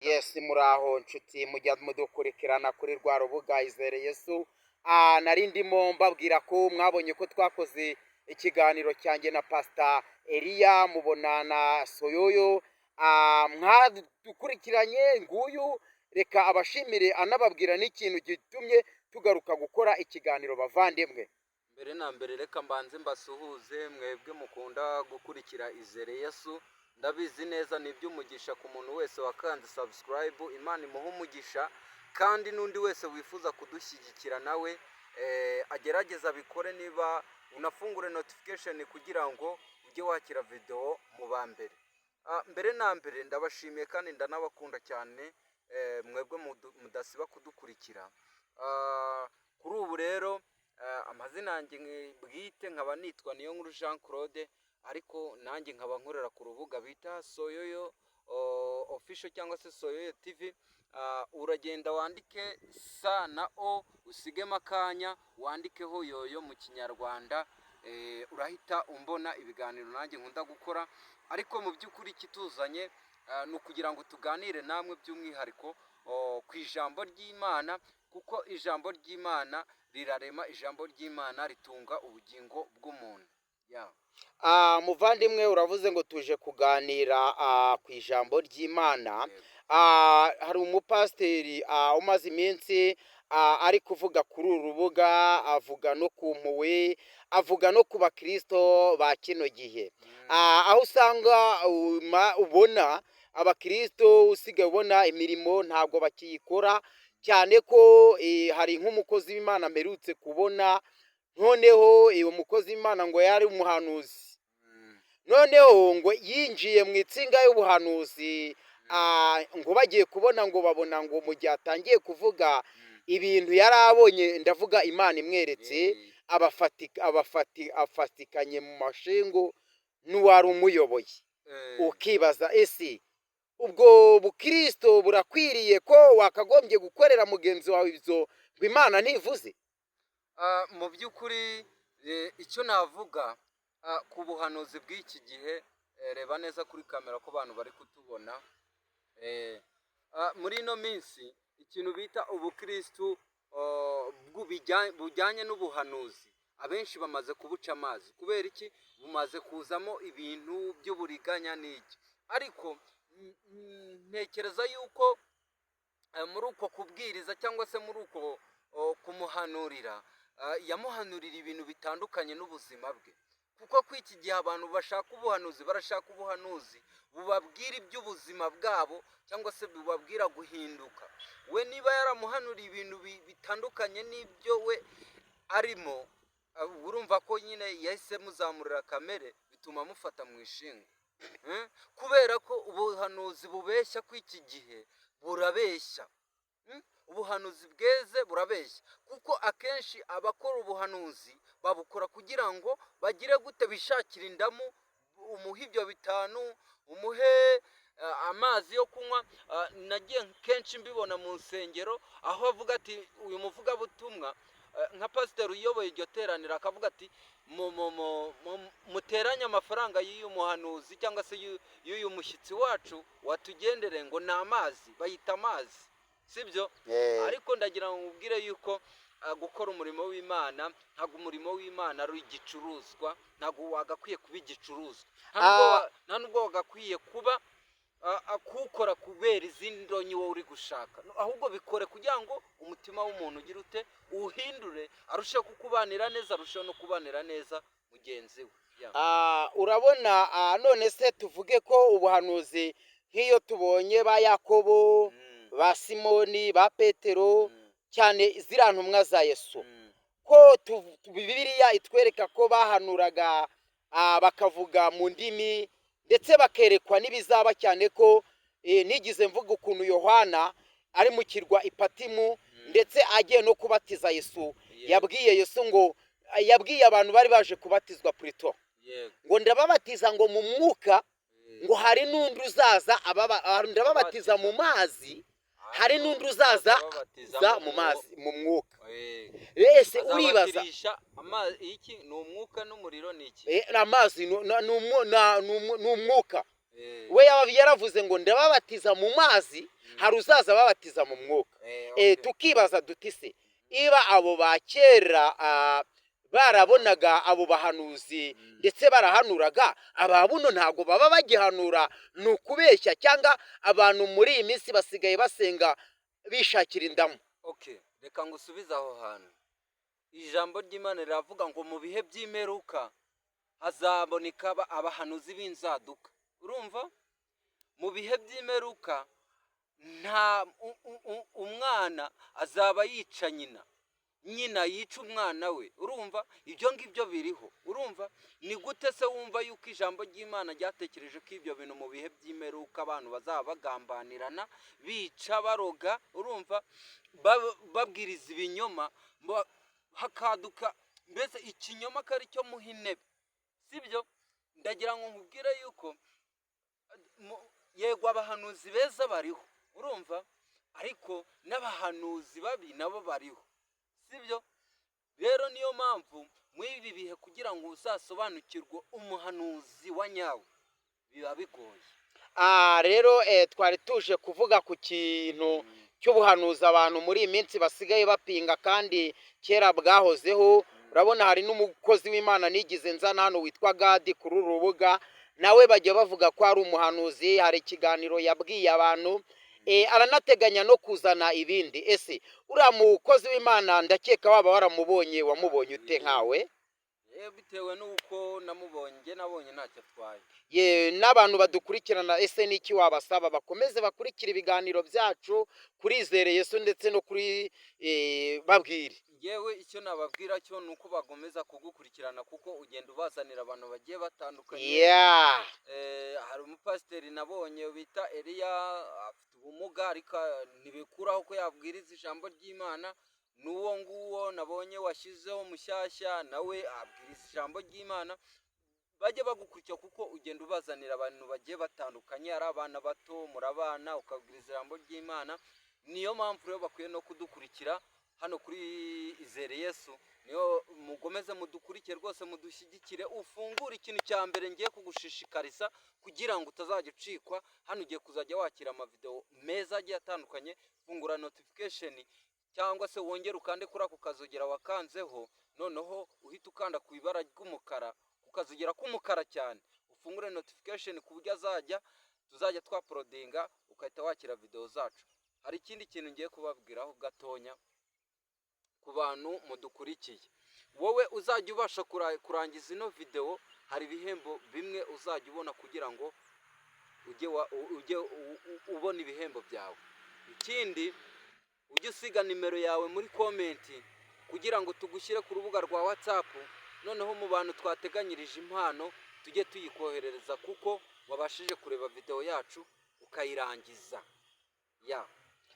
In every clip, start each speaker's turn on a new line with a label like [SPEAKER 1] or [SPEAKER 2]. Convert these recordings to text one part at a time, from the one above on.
[SPEAKER 1] Yes, muraho nshuti mujya mudukurikirana kuri rwa rubuga Izere Yesu. Nari ndimo mbabwira ko mwabonye ko twakoze ikiganiro cyanjye na Pastor Elia mubona na Soyoyo. Mwadukurikiranye nguyu, reka abashimire anababwira n'ikintu gitumye tugaruka gukora ikiganiro bavandimwe.
[SPEAKER 2] Mbere na mbere reka mbanze mbasuhuze mwebwe mukunda gukurikira Izere Yesu. Ndabizi neza ni iby'umugisha ku muntu wese wakanze subscribe, Imana imuha umugisha, kandi n'undi wese wifuza kudushyigikira nawe agerageza abikore, niba unafungure notification kugira ngo ujye wakira video mu ba mbere. Mbere na mbere ndabashimiye kandi ndanabakunda cyane mwebwe mudasiba kudukurikira. Kuri ubu rero amazina yanjye bwite nkaba nitwa Niyonkuru Jean Claude, ariko nanjye nkaba nkorera ku rubuga bita Soyoyo official cyangwa se Soyoyo TV. Uragenda wandike sa na o, usigemo akanya wandikeho yoyo mu kinyarwanda, urahita umbona ibiganiro nanjye nkunda gukora. Ariko mu by'ukuri kituzanye ni ukugira ngo tuganire namwe by'umwihariko ku ijambo ry'Imana, kuko ijambo ry'Imana rirarema, ijambo ry'Imana ritunga ubugingo bw'umuntu.
[SPEAKER 1] Muvandimwe, uravuze ngo tuje kuganira ku ijambo ry'Imana. Hari umupasiteri umaze iminsi ari kuvuga kuri uru rubuga, avuga no ku mpuhwe, avuga no ku bakristo ba kino gihe, aho usanga ubona abakristo usigaye ubona imirimo ntabwo bakiyikora, cyane ko hari nk'umukozi w'Imana mperutse kubona, noneho uwo mukozi w'Imana ngo yari umuhanuzi, noneho ngo yinjiye mu itsinga y'ubuhanuzi, ngo bagiye kubona ngo babona ngo mu gihe atangiye kuvuga ibintu yari abonye, ndavuga Imana imweretse, afatikanye mu mashingo n'uwari umuyoboye. Ukibaza, ese ubwo bukristo burakwiriye ko wakagombye gukorera mugenzi wawe ibyo Imana ntivuze?
[SPEAKER 2] Mu by'ukuri icyo navuga ku buhanuzi bw'iki gihe, reba neza kuri kamera ko abantu bari kutubona. Muri ino minsi ikintu bita ubukristu bujyanye n'ubuhanuzi, abenshi bamaze kubuca amazi. Kubera iki? Bumaze kuzamo ibintu by'uburiganya n'iki. Ariko ntekereza yuko muri uko kubwiriza cyangwa se muri uko kumuhanurira, yamuhanurira ibintu bitandukanye n'ubuzima bwe, kuko ko iki gihe abantu bashaka ubuhanuzi, barashaka ubuhanuzi bubabwira iby'ubuzima bwabo cyangwa se bubabwira guhinduka. We niba yaramuhanuriye ibintu bitandukanye n'ibyo we arimo, urumva ko nyine yahise muzamurira kamere, bituma mufata mu ishinga. Kubera ko ubuhanuzi bubeshya ko iki gihe burabeshya, ubuhanuzi bweze burabeshya, kuko akenshi abakora ubuhanuzi babukora kugira ngo bagire gute, bishakira indamu, umuhe ibyo bitanu, umuhe amazi yo kunywa. Nagiye kenshi mbibona mu nsengero, aho avuga ati uyu muvugabutumwa nka pasiteri uyoboye iryo teraniro akavuga ati muteranye amafaranga y'uyu muhanuzi cyangwa se y'uyu mushyitsi wacu watugendere, ngo ni amazi, bayita amazi, sibyo? Ariko ndagira ngo mubwire yuko gukora umurimo w'Imana, ntabwo umurimo w'Imana ari igicuruzwa, ntabwo wagakwiye kuba igicuruzwa, nta nubwo wagakwiye kuba kuwukora kubera izindi ndonyi wowe uri gushaka, ahubwo bikore kugira ngo umutima w'umuntu ugire ute, uwuhindure, arusheho kukubanira neza, arusheho no kubanira neza mugenzi we.
[SPEAKER 1] Urabona, none se tuvuge ko ubuhanuzi nk'iyo tubonye ba Yakobo, ba Simoni, ba Petero, cyane ziriya ntumwa za Yesu, ko Bibiliya itwereka ko bahanuraga bakavuga mu ndimi, ndetse bakerekwa n'ibizaba, cyane ko nigize mvuga ukuntu Yohana ari mu kirwa Ipatimu, ndetse agiye no kubatiza Yesu, yabwiye Yesu ngo, yabwiye abantu bari baje kubatizwa Purito, ngo ndababatiza ngo mu mwuka, ngo hari n'undi uzaza ndababatiza mu mazi, hari n'undi uzaza mu mazi, mu mwuka. Ese uribaza,
[SPEAKER 2] iki ni umwuka n'umuriro ni iki?
[SPEAKER 1] Amazi ni umwuka. we yaravuze ngo ndababatiza mu mazi, hari uzaza babatiza mu mwuka. Tukibaza duti se iba abo ba kera barabonaga abo bahanuzi ndetse barahanuraga, ababuno ntago baba bagihanura, ni ukubeshya cyangwa abantu muri iyi minsi basigaye basenga bishakira indamu?
[SPEAKER 2] Reka ngusubize aho hantu. Ijambo ry'Imana riravuga ngo mu bihe by'imperuka hazaboneka abahanuzi b'inzaduka. Urumva? Mu bihe by'imperuka nta umwana azaba yica nyina yica umwana we. Urumva? Ibyo ngibyo biriho. Urumva? Ni gute se wumva yuko ijambo ry'Imana ryatekereje ko ibyo bintu mu bihe by'imperuka abantu bazaba bagambanirana, bica, baroga, urumva, babwiriza ibinyoma, hakaduka mbese ikinyoma ko ari cyo muha intebe, sibyo? Ndagira ngo nkubwire yuko yego abahanuzi beza bariho, urumva, ariko n'abahanuzi babi nabo bariho, sibyo? Rero niyo mpamvu muri ibi bihe kugira ngo uzasobanukirwe umuhanuzi wa nyawe biba bigoye.
[SPEAKER 1] Rero twari tuje kuvuga ku kintu cy'ubuhanuzi abantu muri iyi minsi basigaye bapinga kandi kera bwahozeho. Urabona hari n'umukozi w'Imana nigize nzana hano witwa Gadi kuri uru rubuga, nawe bajya bavuga ko ari umuhanuzi. Hari ikiganiro yabwiye abantu, aranateganya no kuzana ibindi. Ese uriya mukozi w'Imana ndakeka waba waramubonye, wamubonye ute nkawe?
[SPEAKER 2] Bitewe n'uko nabonye ntacyo atwaye.
[SPEAKER 1] N'abantu badukurikirana, ese niki wabasaba bakomeze bakurikira ibiganiro byacu kuri Izere Yesu ndetse no kuri Babwire?
[SPEAKER 2] Yewe icyo nababwira cyo nuko bagomeza kugukurikirana kuko ugenda ubazanira abantu bagiye batandukanye. Hari umupasiteri nabonye bita Eliya, afite ubumuga ariko ntibikuraho ko yabwiriza ijambo ry'Imana. N'uwo nguwo nabonye washyizeho mushyashya, nawe abwiriza ijambo ry'Imana. Bajye bagukurikira kuko ugenda ubazanira abantu bagiye batandukanye, ari abana bato, murabana, ukabwiriza ijambo ry'Imana. Niyo mpamvu rero bakwiye no kudukurikira hano kuri Izere Yesu. Niyo mugomeze mudukurikire rwose, mudushyigikire. Ufungura ikintu cya mbere ngiye kugushishikariza kugira ngo utazajya ucikwa. Hano ugiye kuzajya wakira amavideo meza agiye atandukanye. Fungura notification cyangwa se wongere ukande kuri ako kazogera wakanzeho, noneho uhita ukanda ku ibara ry'umukara, ukazogera k'umukara cyane, ufungure notification ku buryo tuzajya twaprodinga ukahita wakira video zacu. Hari ikindi kintu ngiye kubabwiraho gatonya ku bantu mudukurikiye. Wowe uzajya ubasha kurangiza ino video, hari ibihembo bimwe uzajya ubona kugira ngo ujye ubona ibihembo byawe. Ikindi, ujye usiga nimero yawe muri komenti kugira ngo tugushyire ku rubuga rwa WhatsApp, noneho mu bantu twateganyirije impano tujye tuyikoherereza kuko wabashije kureba video yacu ukayirangiza.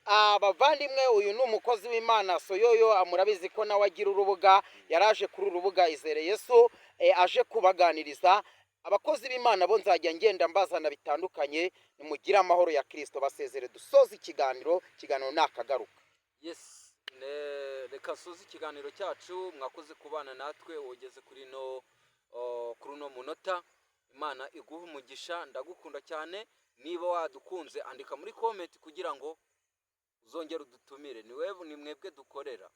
[SPEAKER 1] Abavandimwe, uyu ni umukozi w'Imana Soyoyo, murabizi ko nawe agira urubuga, yaraje kuri urubuga Izere Yesu, aje kubaganiriza. Abakozi b'Imana bo nzajya ngenda mbazana bitandukanye. Nimugire amahoro ya Kristo. Basezere dusoza ikiganiro nakagaruka.
[SPEAKER 2] Reka soza ikiganiro cyacu. Mwakoze kubana natwe, ugeze kuri uno munota. Imana iguha umugisha, ndagukunda cyane. Niba wadukunze andika muri comment kugira ngo uzongere udutumire. Ni mwebwe dukorera.